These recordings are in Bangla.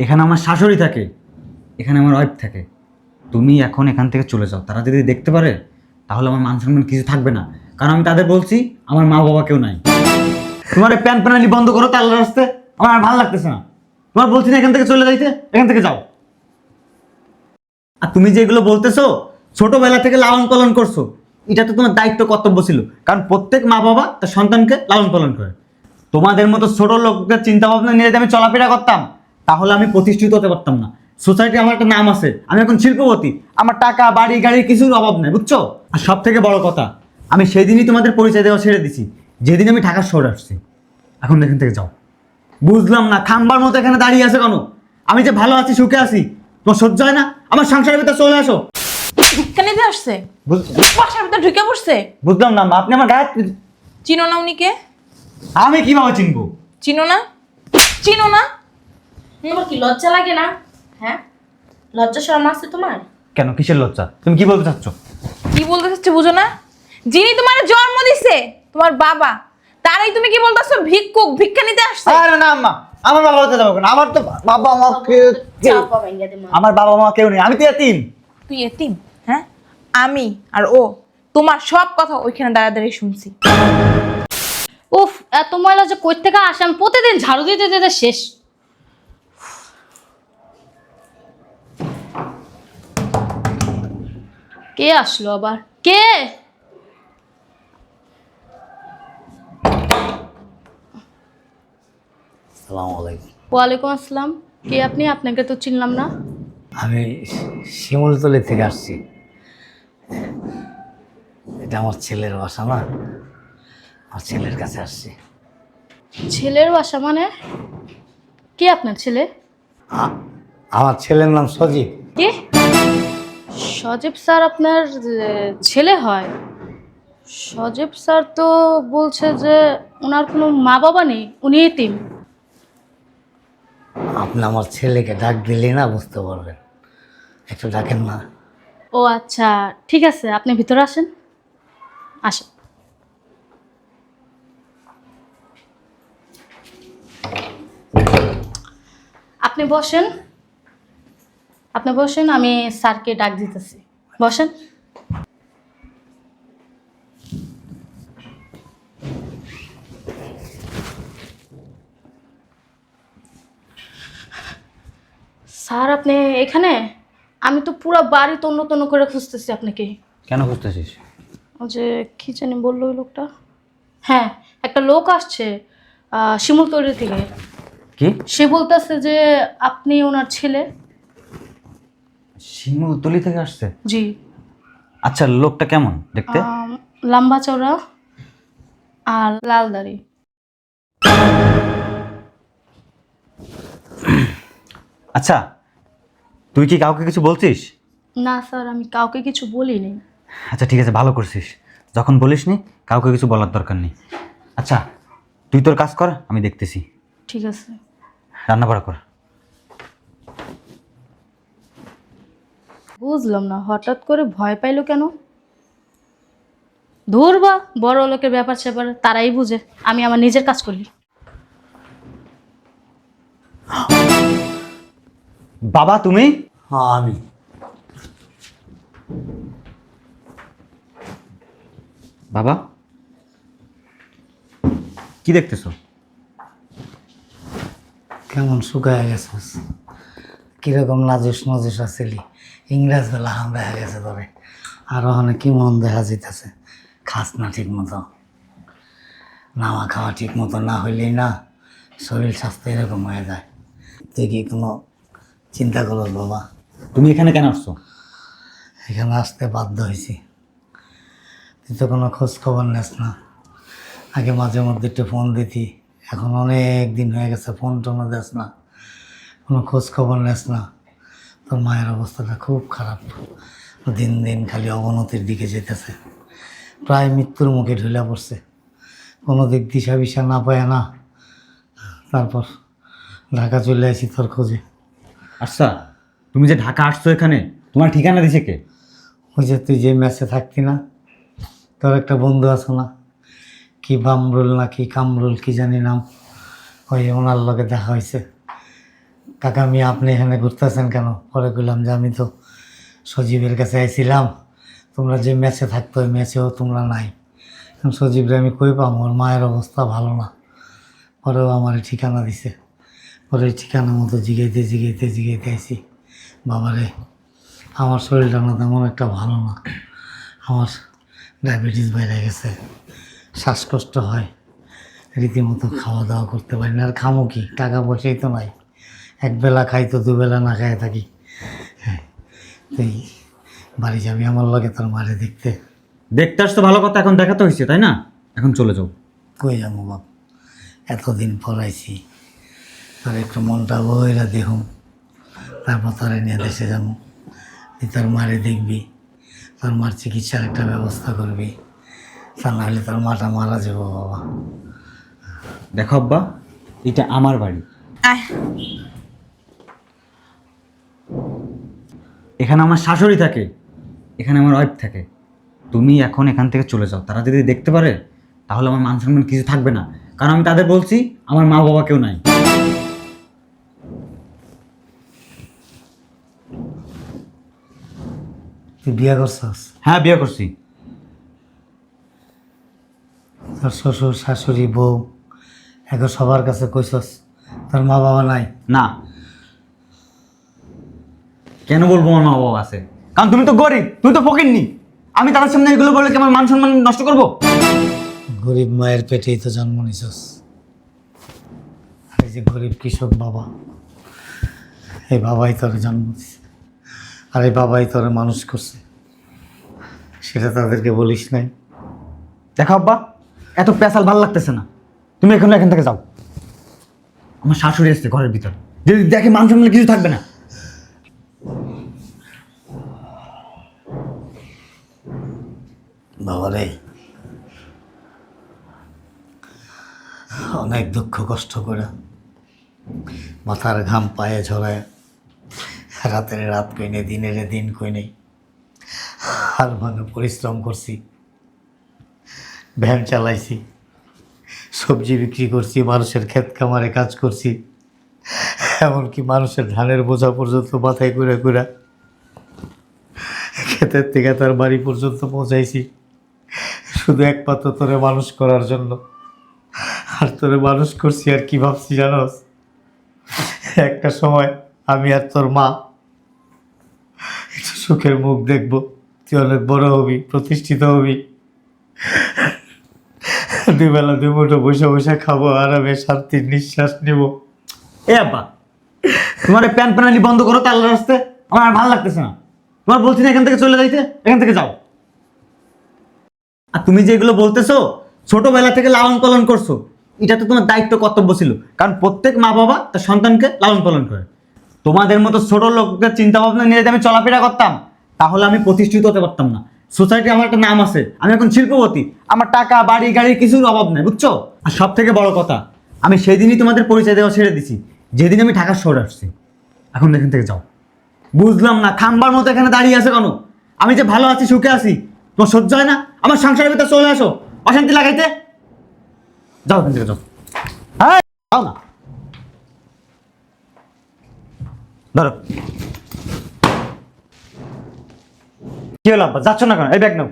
এখানে আমার শাশুড়ি থাকে, এখানে আমার ওয়াইফ থাকে। তুমি এখন এখান থেকে চলে যাও। তারা যদি দেখতে পারে তাহলে আমার মান সম্মান কিছু থাকবে না। কারণ আমি তাদের বলছি আমার মা বাবা কেউ নাই। তোমার এই প্যান প্যানালি বন্ধ করো, তার রাস্তে আমার আর ভালো লাগতেছে না। তোমার বলছি না এখান থেকে চলে যাইতে, এখান থেকে যাও। আর তুমি যেগুলো বলতেছো ছোটবেলা থেকে লালন পালন করছো, এটা তো তোমার দায়িত্ব কর্তব্য ছিল। কারণ প্রত্যেক মা বাবা তার সন্তানকে লালন পালন করে। তোমাদের মতো ছোট লোকদের চিন্তা ভাবনা নিয়ে যদি আমি চলাফেরা করতাম তাহলে আমি প্রতিষ্ঠিত হতে পারতাম না। সোসাইটি আমার একটা নাম আছে, আমি এখন শিল্পপতি, আমার টাকা বাড়ি গাড়ির কিছুর অভাব নেই, বুঝছো? আর সব থেকে বড় কথা, আমি সেই দিনই তোমাদের পরিচয় দেওয়া ছেড়ে দিছি যেদিন আমি ঢাকার শহরে আসছি। এখন এখান থেকে যাও। বুঝলাম না খাম্বার মতো এখানে দাঁড়িয়ে আছে কেন? আমি যে ভালো আছি সুখে আছি, তোমার সহ্য হয় না? আমার সংসারের ভিতরে চলে আসো। ভিক্ষা নিতে আসছে, বাসার ভিতরে ঢুকে পড়ছে। বুঝলাম না মা, আপনি আমার গায়ে চিনো না উনিকে? আমি কিভাবে চিনবো? চিনো না? চিনো না? তোমার কি লজ্জা লাগে না? হ্যাঁ, লজ্জা শরম আছে তোমার? কেন, কিসের লজ্জা? তুমি কি বলতে চাচ্ছ? কি বলতে চাচ্ছে বুঝো না? যিনি তোমার জন্ম দিছে, তোমার বাবা, তারই তুমি কি বলতেছো ভিক্ষুক, ভিক্ষা নিতে আসছে? আরে না আম্মা, আমার বাবা হতে যাবো কেন? আমার তো বাবা মা চাপা ভাইঙ্গা দে মা। আমার বাবা মা কেউ নেই, আমি তো এতিম। তুই এতিম? হ্যাঁ, আমি আর ও তোমার সব কথা ওইখানে দাঁড়া দাঁড়িয়ে শুনছি। উফ, এত ময়লা যে কই থেকে আসে, আমি প্রতিদিন ঝাড়ু দিতে দিতে শেষ। কে আসলো আবার? কে? আসসালামু আলাইকুম। ওয়ালাইকুম আসসালাম। কে আপনি? আপনাকে তো চিনলাম না। আমি শিমুলতলি থেকে আসছি। এটা আমার ছেলের বাসা না, আমার ছেলের কাছে আসছি। ছেলের বাসা মানে? কে আপনার ছেলে? আমার ছেলের নাম সজীব। কে? সজীব স্যার আপনার ছেলে হয়? সজীব স্যার তো বলছে যে ওনার কোনো মা বাবা নেই, উনি এতিম। আপনি আমার ছেলেকে ডাক দিলে না বুঝতে পারবেন, একটু ডাকেন না। ও আচ্ছা, ঠিক আছে, আপনি ভিতরে আসেন। আসেন। আপনি বসেন, আপনি বসেন, আমি স্যারকে ডাক দিতেছি। বসেন। স্যার আপনি এখানে? আমি তো পুরো বাড়ি তন্ন তন্ন করে খুঁজতেছি আপনাকে। কেন খুঁজতেছিস? ও যে কি জানি বললো ওই লোকটা। হ্যাঁ, একটা লোক আসছে শিমুলতলি থেকে। কি? সে বলতেছে যে আপনি ওনার ছেলে। শিমুলতলি থেকে আসছে? জি। আচ্ছা, লোকটা কেমন দেখতে? লম্বা চওড়া আর লাল দাড়ি। আচ্ছা, তুই কি কাউকে কিছু বলছিস? না স্যার, আমি কাউকে কিছু বলিনি। আচ্ছা ঠিক আছে, ভালো করছিস। যখন বলিসনি কাউকে কিছু বলার দরকার নেই। আচ্ছা, তুই তোর কাজ কর, আমি দেখতেছি। ঠিক আছে। রান্না বাড়া কর। বুঝলাম না হঠাৎ করে ভয় পাইলো কেন? ধুর বা, বড় লোকের ব্যাপার স্যাপার তারাই বুঝে, আমি আমার নিজের কাজ করি। বাবা তুমি? হ্যাঁ আমি। বাবা, কি দেখতেছো? কেমন শুকায় গেছিস, কিরকম নাজুস নজুস আসছিলি, ইংরেজ বেলা হাম দেখা গেছে তবে। আর ওখানে কি মন দেখা যেতেছে, খাস না ঠিক মতো, নামা খাওয়া ঠিক মতো না হইলেই না শরীর স্বাস্থ্য এরকম হয়ে যায়। তুই কি কোনো চিন্তা করো বাবা? তুমি এখানে কেন আসছো? এখানে আসতে বাধ্য হয়েছি। তুই তো কোনো খোঁজ খবর নেস না। আগে মাঝে মধ্যে একটু ফোন দিতি, এখন অনেক দিন হয়ে গেছে ফোন টোনও দেস না, কোনো খোঁজ খবর নেস না। তোর মায়ের অবস্থাটা খুব খারাপ, দিন দিন খালি অবনতির দিকে যেতেছে, প্রায় মৃত্যুর মুখে ঢুলে পড়ছে। কোনো দিক দিশা বিশা না পায় না, তারপর ঢাকা চলে আসি তোর খোঁজে। আচ্ছা, তুমি যে ঢাকা আসছো এখানে, তোমার ঠিকানা দিছে কে? ওই যে তুই যে ম্যাচে থাকতি না, তোর একটা বন্ধু আছে না, কি বামরুল না কি কামরুল কি জানি নাম, ওই ওনার লগে দেখা হয়েছে। কাকা আমি আপনি এখানে ঘুরতেছেন কেন? পরে কইলাম যে আমি তো সজীবের কাছে আইছিলাম, তোমরা যে ম্যাচে থাকতো ওই ম্যাচেও তোমরা নাই। এখন সজীবরে আমি কই পাবো, ওর মায়ের অবস্থা ভালো না। পরেও আমার ঠিকানা দিছে, পরে এই ঠিকানা মতো জিগাইতে আইছি। বাবারে আমার শরীরটা না তেমন একটা ভালো না, আমার ডায়াবেটিস বেড়ে গেছে, শ্বাসকষ্ট হয়, রীতিমতো খাওয়া দাওয়া করতে পারি না। আর খামো কি, টাকা পয়সাই তো নাই, একবেলা খাই তো দুবেলা না খাই থাকি। হ্যাঁ, তুই বাড়ি যাবি আমার লগে তোর মারে দেখতে? দেখতে আসতো ভালো কথা, এখন দেখাতে হয়েছে তাই না? এখন চলে যাও। কই যাবো বাপ, এতদিন পড়াইছি, তোর একটু মনটা বইরা দেখুন, তারপর তোরে নিয়ে দেশে যাবো। তুই তোর মারে দেখবি, তোর মার চিকিৎসার একটা ব্যবস্থা করবি, তা নাহলে তোর মাটা মারা যাবো বাবা। দেখো আব্বা, এটা আমার বাড়ি, আয়। এখানে আমার শাশুড়ি থাকে, এখানে আমার ওয়াইফ থাকে। তুমি এখন এখান থেকে চলে যাও। তারা যদি দেখতে পারে তাহলে আমার মান সম্মান কিছু থাকবে না, কারণ আমি তাদের বলছি আমার মা বাবা কেউ নাই। তুই বিয়ে করছস? হ্যাঁ, বিয়ে করছি। তোর শ্বশুর শাশুড়ি বউ এখন সবার কাছে কইছস তোর মা বাবা নাই? না, কেন বলবো আমার মা বাবা আছে? কারণ তুমি তো গরিব, তুমি তো ফকিরনি। আমি তাদের সামনে এগুলো বলে কি আমার মান সম্মান নষ্ট করবো? গরিব মায়ের পেটেই তো জন্ম নিছস। এই যে গরিব কৃষক বাবা, এই বাবাই তোর জন্ম দিছে, আর এই বাবাই তোর মানুষ করছে, সেটা তাদেরকে বলিস নাই? দেখো আব্বা, এত পেশাল ভালো লাগতেছে না, তুমি এখান থেকে যাও। আমার শাশুড়ি আসছে ঘরের ভিতর, যদি দেখে মান সম্মান কিছু থাকবে না। বাবারে অনেক দুঃখ কষ্ট করে মাথার ঘাম পায়ে ঝরায়, রাতের রাত কই নেই, দিনের দিন কই নেই, হাড় ভাঙা পরিশ্রম করছি, ভ্যান চালাইছি, সবজি বিক্রি করছি, মানুষের ক্ষেত খামারে কাজ করছি, এমনকি মানুষের ধানের বোঝা পর্যন্ত মাথায় করে করে ক্ষেতের থেকে তার বাড়ি পর্যন্ত পৌঁছাইছি, শুধু একমাত্র তোরে মানুষ করার জন্য। আর তোরে মানুষ করছি আর কি ভাবছি জানোস? একটা সময় আমি আর তোর মা একটু সুখের মুখ দেখবো, তুই অনেক বড় হবি, প্রতিষ্ঠিত হবি, দুবেলা দুমুঠো বসে বসে খাবো, আরামে শান্তির নিঃশ্বাস নেব। এ আব্বা, তোমার এই প্যান প্যানালি বন্ধ করো তো আল্লাহর রাস্তে, আমার আর ভালো লাগতেছে না। তোমার বলছি না এখান থেকে চলে যাইতে, এখান থেকে যাও। আর তুমি যে এগুলো বলতেছো, ছোটবেলা থেকে লালন পালন করছো, এটা তো তোমার দায়িত্ব কর্তব্য ছিল, কারণ প্রত্যেক মা বাবা তার সন্তানকে লালন পালন করে। তোমাদের মতো ছোট লোকদের চিন্তা ভাবনা নিয়ে যদি আমি চলাফেরা করতাম, তাহলে আমি প্রতিষ্ঠিত হতে পারতাম না। সোসাইটি আমার একটা নাম আছে, আমি এখন শিল্পপতি, আমার টাকা বাড়ি গাড়ির কিছুর অভাব নেই, বুঝছো? আর সব থেকে বড় কথা, আমি সেই দিনই তোমাদের পরিচয় দেওয়া ছেড়ে দিছি, যেদিন আমি ঢাকার শহরে আসছি। এখন এখান থেকে যাও। বুঝলাম না খাম্বার মতো এখানে দাঁড়িয়ে আছে কেন? আমি যে ভালো আছি, সুখে আছি, তোমার সহ্য হয় না? আমার সংসারের ভিতরে চলে আসো, অশান্তি লাগাইতে। যাও এখান থেকে, যাও। হ্যাঁ, যাও না। ধরো। কি হলো আব্বা, যাচ্ছ না কেন? এই ব্যাগ নাও।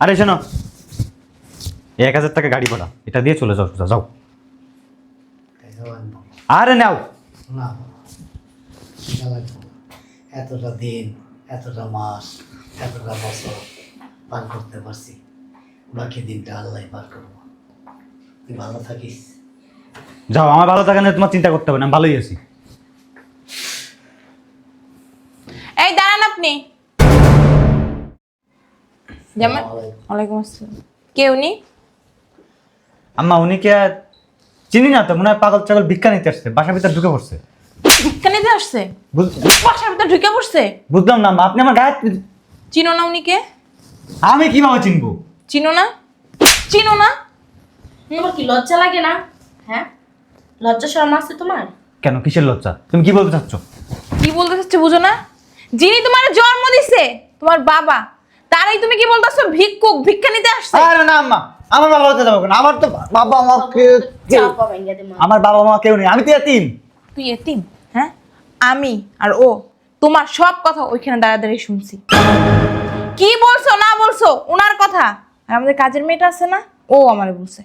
আরে শোনো, 1000 টাকা গাড়ি ভাড়া, এটা দিয়ে চলে যাও, সোজা যাও। আরে নাও। না, এটা লাগবে না। এতটা দিন, এতটা মাস, এতটা বছর পার করতে পারছি, বাকি দিনটা আল্লাহ পার করবো। তুই ভালো থাকিস। যাও, আমার ভালো থাকে না তোমার চিন্তা করতে হবে না, আমি ভালোই আছি। এই দাঁড়ান আপনি। যেমন ওয়ালাইকুম আসসালাম। কে উনি? আম্মা, উনিকে চিনি না তো, মনে হয় পাগল ছাগল ভিক্ষা নিতে আসছে, বাসার ভিতরে ঢুকে পড়ছে। ভিক্ষা নিতে আসছে? বাসার ভিতরে ঢুকে পড়ছে? বুঝলাম না আম্মা, আপনি আমার গায়ে চিনো না উনিকে? আমি কিভাবে চিনবো? চিনো না? চিনো না? তোমার কি লজ্জা লাগে না? হ্যাঁ, লজ্জা শরম আছে তোমার? কেন, কিসের লজ্জা? তুমি কি বলতে চাচ্ছ? কি বলতে চাচ্ছে বুঝো না? যিনি তোমার জন্ম দিছে, তোমার বাবা, তারই তুমি কি বলতেছো ভিক্ষুক, ভিক্ষা নিতে আসছে? আরে না আম্মা, আমার বাবা হতে যাবো কেন? আমার তো বাবা মা চাপা ভেঙে দে মা। আমার বাবা মা কেউ নেই, আমি তো এতিম। তুই এতিম? হ্যাঁ, আমি আর ও তোমার সব কথা ওইখানে দাঁড়িয়ে দাঁড়িয়ে শুনছি। কি বলছো না বলছো ওনার কথা, আর আমাদের কাজের মেয়েটা আছে না, ও আমারে বলছে।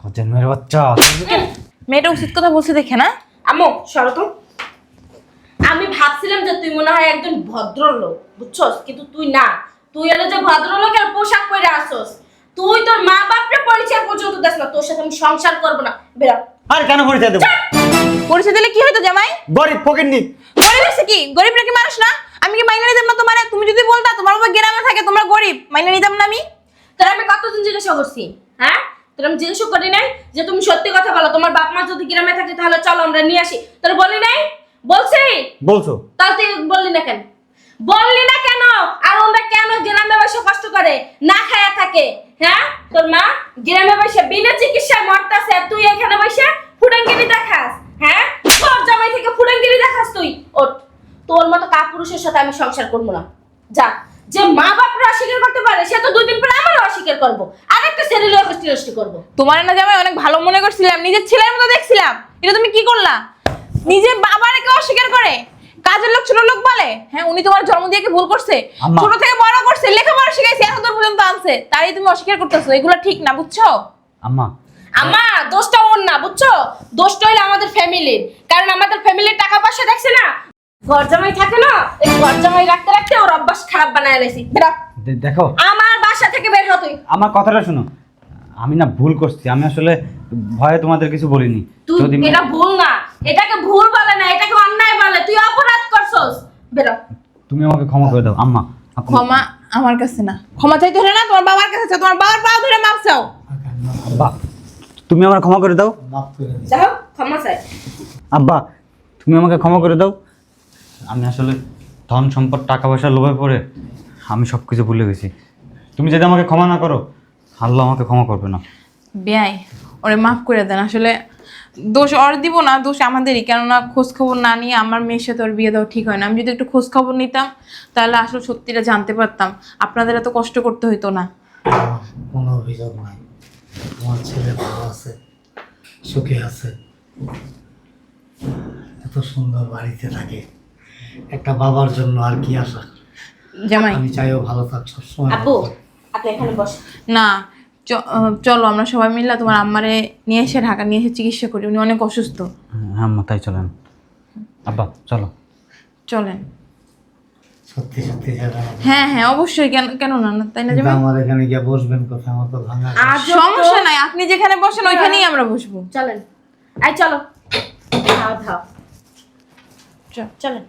কাজের মেয়ের বাচ্চা। মেয়েটা উচিত কথা বলছে দেখে না। আম্মু সরো তো। আমি ভাবছিলাম যে তুই মনে হয় একজন ভদ্রলোক, বুঝছস, কিন্তু তুই না। তুই এলো যে ভদ্রলোকের পোশাক পরে আসছস। তুই তোর মা বাপরে পরিচয় পর্যন্ত দেস না। তোর সাথে আমি সংসার করবো না, বেরা। আর কেন পরিচয় দেবো? পরিচয় দিলে কি হইতো জামাই? গরিব ফকিরনি। গরিব আছে কি? গরিবরা কি মানুষ না? আমি কি মাইনে নিতাম না তোমার? তুমি যদি বলতা তোমার বাবা গ্রামে থাকে, তোমরা গরিব, মাইনে নিতাম না আমি? তোর আমি কতদিন জিজ্ঞাসা করছি, হ্যাঁ? তোর আমি জিজ্ঞাসা করি নাই যে তুমি সত্যি কথা বলো, তোমার বাপ মা যদি গ্রামে থাকে তাহলে চলো আমরা নিয়ে আসি? তোর বলি নাই? বলছি? বলছো তাহলে তুই বললি না কেন? বললি না কেন? আর ওরা কেন গ্রামে বসে কষ্ট করে না খায়া থাকে? হ্যাঁ, তোর মা গ্রামে বসে বিনা চিকিৎসায় মরতাছে, আর তুই এখানে বসে ফুটাঙ্গিরি দেখাস। হ্যাঁ, তোর জামাই থেকে ফুটাঙ্গিরি দেখাস তুই। ওঠ, তোর মতো কাপুরুষের সাথে আমি সংসার করবো না। যা, যে মা বাপরা অস্বীকার করতে পারে সে তো 2 দিন পরে আমারও অস্বীকার করবো, আর একটা ছেলেরও অস্বীকার করবো। তোমার না জামাই অনেক ভালো মনে করছিলাম, নিজের ছেলের মতো দেখছিলাম, এটা তুমি কি করলা? নিজের বাবারে কেউ অস্বীকার করে? কাজের লোক ছোট লোক বলে? হ্যাঁ, উনি তোমার জন্ম দিয়ে কি ভুল করছে? আম্মা। ছোট থেকে বড় করছে, লেখাপড়া শিখাইছে, এত দূর পর্যন্ত আনছে, তারই তুমি অস্বীকার করতেছো? এগুলো ঠিক না, বুঝছো? আম্মা। আমা, দোষটা ওর না, বুঝছো? দোষটা হইলো আমাদের ফ্যামিলির। কারণ আমাদের ফ্যামিলির টাকা পয়সা দেখছে না, ঘর জামাই থাকে না, এই ঘর জামাই রাখতে রাখতে ওর অভ্যাস খারাপ বানায় লাইছি। বেরা দেখো আমার বাসা থেকে বের হ তুই। আমার কথাটা শোনো, আমি না ভুল করছি, আমি আসলে ভয়ে তোমাদের কিছু বলিনি। তুই যদি এটা ভুল না, এটাকে ভুল বলে না, এটাকে অন্যায় বলে। তুই অপরাধ করছস, বেরা। তুমি আমাকে ক্ষমা করে দাও আম্মা। ক্ষমা আমার কাছে না, ক্ষমা চাইতে হলে না তোমার বাবার কাছে চাও, তোমার বাবার পা ধরে মাপ চাও। আব্বা, তুমি আমার ক্ষমা করে দাও। মাফ করে দিন। যাও, ক্ষমা চাই। আব্বা, তুমি আমাকে ক্ষমা করে দাও। আমি আসলে ধন সম্পদ টাকা পয়সার লোভে পড়ে আমি সব কিছু ভুলে গেছি। তুমি যদি আমাকে ক্ষমা না করো, আল্লাহ আমাকে ক্ষমা করবে না। বেয়াই, ওরে মাফ করে দেন। আসলে দোষ ওর দিব না, দোষ আমাদেরই। কেননা খোঁজ খবর না নিয়ে আমার মেয়ের সাথে ওর বিয়ে দেওয়া ঠিক হয় না। আমি যদি একটু খোঁজ খবর নিতাম তাহলে আসলে সত্যিটা জানতে পারতাম, আপনাদের এত কষ্ট করতে হইতো না। আমার কোনো অভিযোগ নাই, আমার ছেলে ভালো আছে, সুখে আছে, এত সুন্দর বাড়িতে থাকে। একটা বাবার জন্য আর কি আশা? জামাই আমি চাইও ভালো থাক সবসময়। আপু, আপনি এখানে বস। না, চলো আমরা সবাই মিলে তোমার আম্মারে নিয়ে এসে ঢাকা নিয়ে এসে চিকিৎসা করি, উনি অনেক অসুস্থ। হ্যাঁ আম্মা, তাই চলেন। আব্বা চলো। চলেন। সত্যি সত্যি যাবেন? হ্যাঁ হ্যাঁ অবশ্যই, কেন কেন না, তাই না কিন্তু জামাই? আমার এখানে গিয়ে বসবেন কোথায়? আমার তো ভাঙা ঘর। আজ সমস্যা নাই, আপনি যেখানে বসেন ওইখানেই আমরা বসবো। চলেন, আই চলো, খাওয়া দাও, চল। চলেন।